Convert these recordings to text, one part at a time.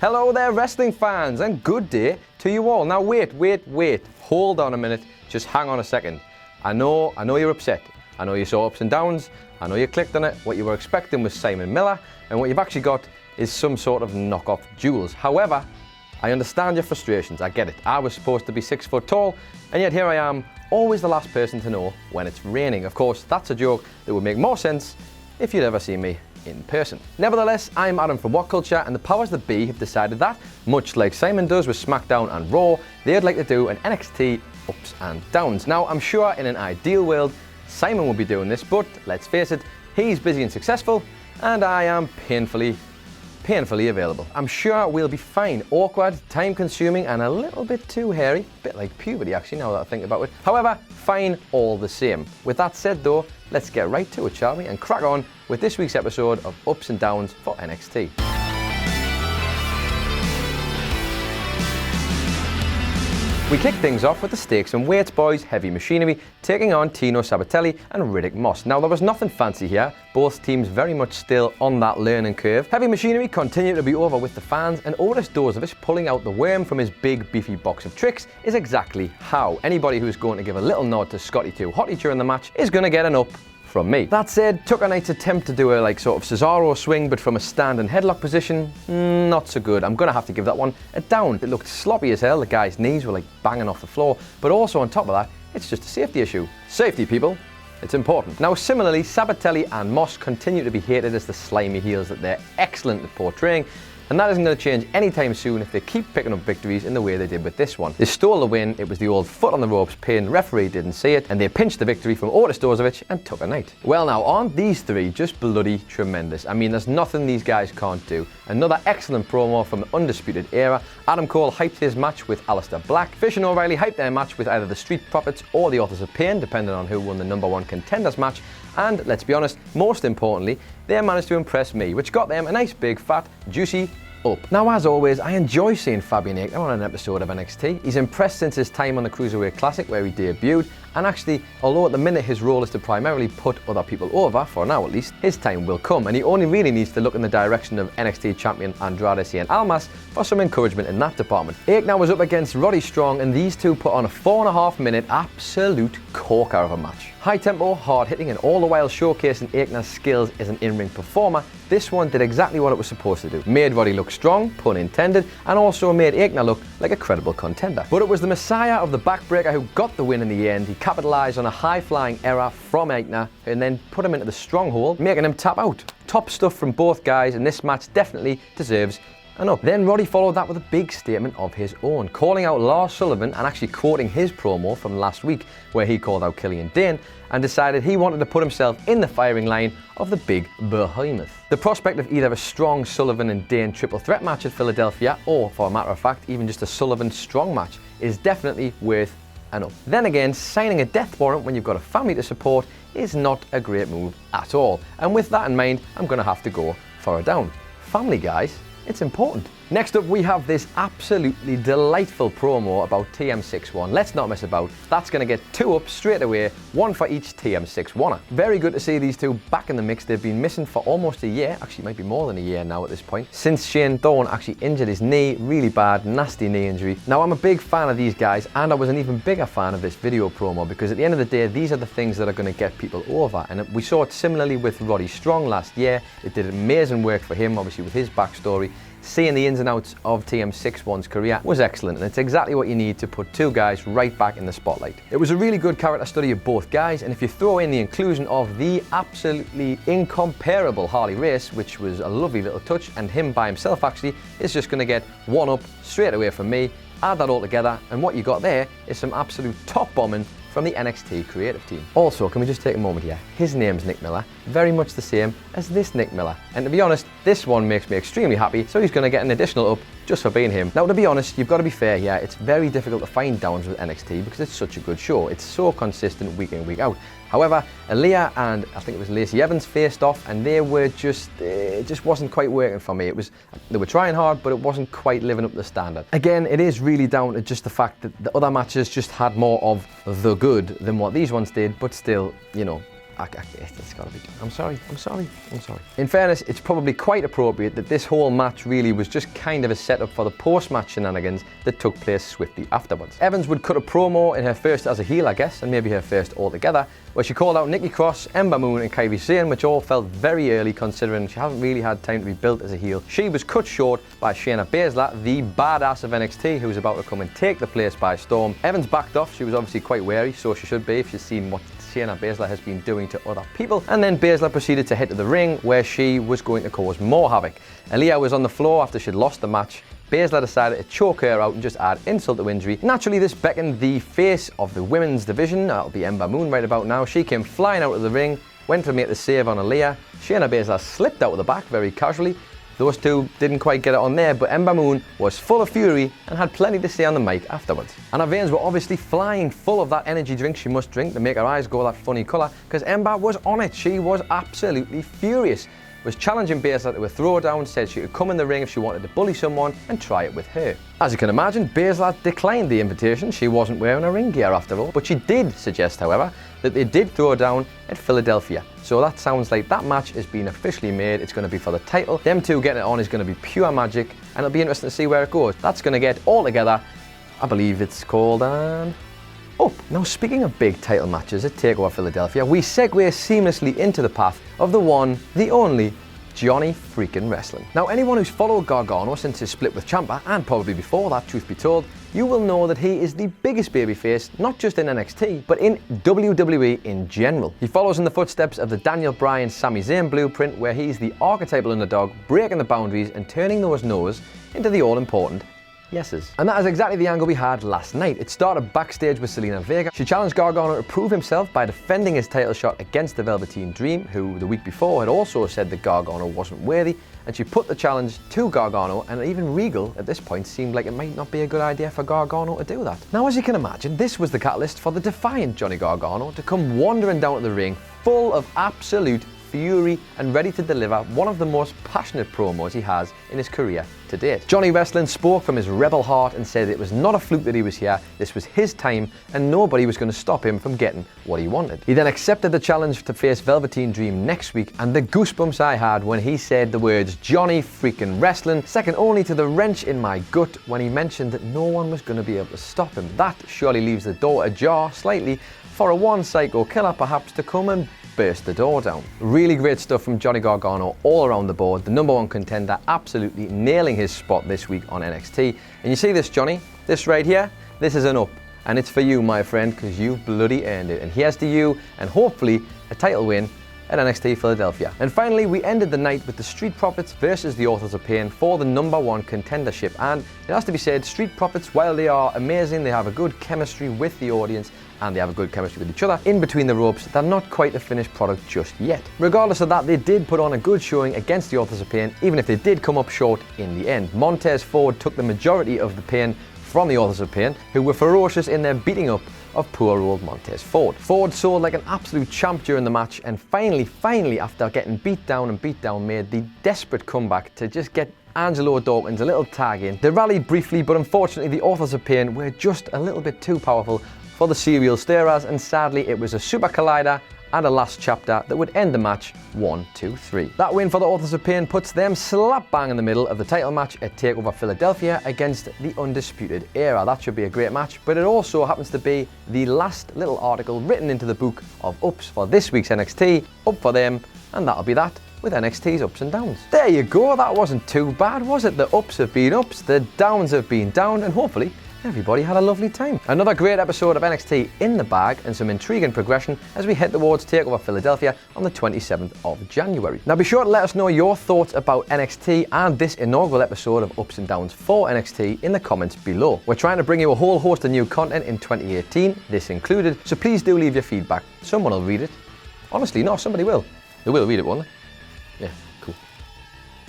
Hello there, wrestling fans, and good day to you all. Now wait. Hold on a minute. Just hang on a second. I know you're upset. I know you saw ups and downs. I know you clicked on it. What you were expecting was Simon Miller, and what you've actually got is some sort of knockoff Jules. However, I understand your frustrations. I get it. I was supposed to be 6 foot tall, and yet here I am, always the last person to know when it's raining. Of course, that's a joke that would make more sense if you'd ever seen me in person. Nevertheless, I'm Adam from WhatCulture, and the powers that be have decided that, much like Simon does with SmackDown and Raw, they'd like to do an NXT ups and downs. Now, I'm sure in an ideal world, Simon will be doing this, but let's face it, he's busy and successful, and I am painfully available. I'm sure we'll be fine. Awkward, time-consuming, and a little bit too hairy. A bit like puberty, actually, now that I think about it. However, fine all the same. With that said, though, let's get right to it, shall we? And crack on with this week's episode of Ups and Downs for NXT. We kick things off with the Stakes and Weights boys, Heavy Machinery, taking on Tino Sabatelli and Riddick Moss. Now, there was nothing fancy here, both teams very much still on that learning curve. Heavy Machinery continued to be over with the fans, and Otis Dozovich pulling out the worm from his big beefy box of tricks is exactly how. Anybody who's going to give a little nod to Scotty 2 Hotty during the match is going to get an up from me. That said, Tucker Knight's attempt to do a sort of Cesaro swing but from a stand and headlock position, not so good. I'm gonna have to give that one a down. It looked sloppy as hell, the guy's knees were banging off the floor, but also on top of that, it's just a safety issue. Safety, people. It's important. Now, similarly, Sabatelli and Moss continue to be hated as the slimy heels that they're excellent at portraying, and that isn't going to change anytime soon if they keep picking up victories in the way they did with this one. They stole the win, it was the old foot on the ropes pin, referee didn't see it, and they pinched the victory from Otis Dozovich and Tucker Knight. Well now, aren't these three just bloody tremendous? I mean, there's nothing these guys can't do. Another excellent promo from the Undisputed Era. Adam Cole hyped his match with Aleister Black. Fish and O'Reilly hyped their match with either the Street Profits or the Authors of Pain, depending on who won the #1 contenders match. And let's be honest, most importantly, they managed to impress me, which got them a nice big fat juicy up. Now, as always, I enjoy seeing Fabian Aichner on an episode of NXT. He's impressed since his time on the Cruiserweight Classic where he debuted, and actually, although at the minute his role is to primarily put other people over, for now at least, his time will come, and he only really needs to look in the direction of NXT champion Andrade Cien Almas for some encouragement in that department. Aichner was up against Roddy Strong, and these two put on a 4.5-minute absolute corker of a match. High tempo, hard hitting, and all the while showcasing Aichner's skills as an in-ring performer, this one did exactly what it was supposed to do. Made Roddy look strong, pun intended, and also made Aichner look like a credible contender. But it was the messiah of the backbreaker who got the win in the end. He capitalised on a high-flying error from Aichner and then put him into the stronghold, making him tap out. Top stuff from both guys, and this match definitely deserves an up. Then Roddy followed that with a big statement of his own, calling out Lars Sullivan and actually quoting his promo from last week where he called out Killian Dane and decided he wanted to put himself in the firing line of the big behemoth. The prospect of either a strong Sullivan and Dane triple threat match at Philadelphia, or for a matter of fact, even just a Sullivan strong match, is definitely worth an up. Then again, signing a death warrant when you've got a family to support is not a great move at all. And with that in mind, I'm going to have to go for a down. Family, guys. It's important. Next up, we have this absolutely delightful promo about TM61. Let's not mess about. That's going to get 2 up straight away, 1 for each TM61er. Very good to see these two back in the mix. They've been missing for almost a year. Actually, it might be more than a year now at this point. Since Shane Thorne actually injured his knee, really bad, nasty knee injury. Now, I'm a big fan of these guys, and I was an even bigger fan of this video promo because at the end of the day, these are the things that are going to get people over. And we saw it similarly with Roddy Strong last year. It did amazing work for him, obviously, with his backstory. Seeing the ins and outs of TM61's career was excellent, and it's exactly what you need to put two guys right back in the spotlight. It was a really good character study of both guys, and if you throw in the inclusion of the absolutely incomparable Harley Race, which was a lovely little touch, and him by himself actually is just going to get 1 up straight away from me. Add that all together, and what you got there is some absolute top bombing from the NXT creative team. Also, can we just take a moment here? His name's Nick Miller, very much the same as this Nick Miller. And to be honest, this one makes me extremely happy, so he's going to get an additional up just for being him. Now, to be honest, you've got to be fair here. It's very difficult to find downs with NXT because it's such a good show. It's so consistent week in, week out. However, Aaliyah and I think it was Lacey Evans faced off, and they were just, it just wasn't quite working for me. They were trying hard, but it wasn't quite living up to the standard. Again, it is really down to just the fact that the other matches just had more of the good than what these ones did, but still, you know, It's gotta be. I'm sorry. In fairness, it's probably quite appropriate that this whole match really was just kind of a setup for the post-match shenanigans that took place swiftly afterwards. Evans would cut a promo in her first as a heel, I guess, and maybe her first altogether, where she called out Nikki Cross, Ember Moon and Kairi Sane, which all felt very early considering she hasn't really had time to be built as a heel. She was cut short by Shayna Baszler, the badass of NXT, who was about to come and take the place by storm. Evans backed off. She was obviously quite wary, so she should be if she's seen what Shayna Baszler has been doing to other people. And then Baszler proceeded to head to the ring, where she was going to cause more havoc. Aaliyah was on the floor after she'd lost the match. Baszler decided to choke her out and just add insult to injury. Naturally, this beckoned the face of the women's division, that'll be Ember Moon right about now. She came flying out of the ring, went to make the save on Aaliyah. Shayna Baszler slipped out of the back very casually. Those two didn't quite get it on there, but Ember Moon was full of fury and had plenty to say on the mic afterwards. And her veins were obviously flying, full of that energy drink she must drink to make her eyes go that funny colour, because Ember was on it. She was absolutely furious. Was challenging Baszler to a throwdown, said she could come in the ring if she wanted to bully someone and try it with her. As you can imagine, Baszler declined the invitation. She wasn't wearing her ring gear after all, but she did suggest, however, that they did throw down at Philadelphia. So that sounds like that match has been officially made. It's going to be for the title. Them two getting it on is going to be pure magic, and it'll be interesting to see where it goes. That's going to get all together. I believe it's called Up. Now, speaking of big title matches at TakeOver Philadelphia, we segue seamlessly into the path of the one, the only, Johnny freaking Wrestling. Now, anyone who's followed Gargano since his split with Ciampa, and probably before that, truth be told, you will know that he is the biggest babyface, not just in NXT, but in WWE in general. He follows in the footsteps of the Daniel Bryan Sami Zayn blueprint, where he's the archetypal underdog, breaking the boundaries and turning those no's into the all-important yeses. And that is exactly the angle we had last night. It started backstage with Zelina Vega. She challenged Gargano to prove himself by defending his title shot against the Velveteen Dream, who the week before had also said that Gargano wasn't worthy, and she put the challenge to Gargano, and even Regal at this point seemed like it might not be a good idea for Gargano to do that. Now, as you can imagine, this was the catalyst for the defiant Johnny Gargano to come wandering down to the ring full of absolute fury and ready to deliver one of the most passionate promos he has in his career to date. Johnny Wrestling spoke from his rebel heart and said it was not a fluke that he was here, this was his time and nobody was going to stop him from getting what he wanted. He then accepted the challenge to face Velveteen Dream next week, and the goosebumps I had when he said the words Johnny freaking Wrestling, second only to the wrench in my gut when he mentioned that no one was going to be able to stop him. That surely leaves the door ajar slightly for a one psycho killer perhaps to come and burst the door down. Really great stuff from Johnny Gargano all around the board. The number one contender absolutely nailing his spot this week on NXT. And you see this, Johnny? This right here? This is an up. And it's for you, my friend, because you bloody earned it. And here's to you, and hopefully a title win at NXT Philadelphia. And finally, we ended the night with the Street Profits versus the Authors of Pain for the number one contendership. And it has to be said, Street Profits, while they are amazing, they have a good chemistry with the audience, and they have a good chemistry with each other. In between the ropes, they're not quite a finished product just yet. Regardless of that, they did put on a good showing against the Authors of Pain, even if they did come up short in the end. Montez Ford took the majority of the pain from the Authors of Pain, who were ferocious in their beating up of poor old Montez Ford. Ford sold like an absolute champ during the match, and finally, after getting beat down, made the desperate comeback to just get Angelo Dawkins a little tag in. They rallied briefly, but unfortunately the Authors of Pain were just a little bit too powerful for the serial starers, and sadly it was a super collider and a last chapter that would end the match 1, 2, 3. That win for the Authors of Pain puts them slap bang in the middle of the title match at TakeOver Philadelphia against the Undisputed Era. That should be a great match, but it also happens to be the last little article written into the book of ups for this week's NXT. Up for them, and that'll be that with NXT's ups and downs. There you go, that wasn't too bad, was it? The ups have been ups, the downs have been down, and hopefully everybody had a lovely time. Another great episode of NXT in the bag, and some intriguing progression as we head towards TakeOver Philadelphia on the 27th of January. Now be sure to let us know your thoughts about NXT and this inaugural episode of Ups and Downs for NXT in the comments below. We're trying to bring you a whole host of new content in 2018, this included, so please do leave your feedback. Someone will read it. Honestly, no, somebody will. They will read it, won't they? Yeah, cool.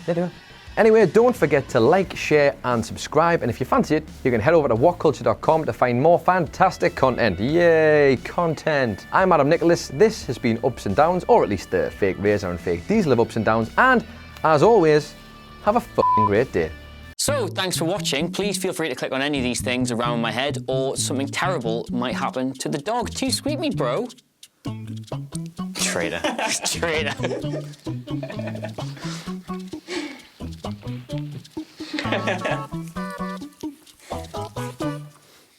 They do. Anyway, don't forget to like, share and subscribe, and if you fancy it, you can head over to WhatCulture.com to find more fantastic content. Yay, content! I'm Adam Nicholas, this has been Ups and Downs, or at least the fake Razor and fake Diesel of Ups and Downs, and as always, have a f***ing great day. So, thanks for watching. Please feel free to click on any of these things around my head, or something terrible might happen to the dog. Too sweet me, bro. Traitor. Traitor.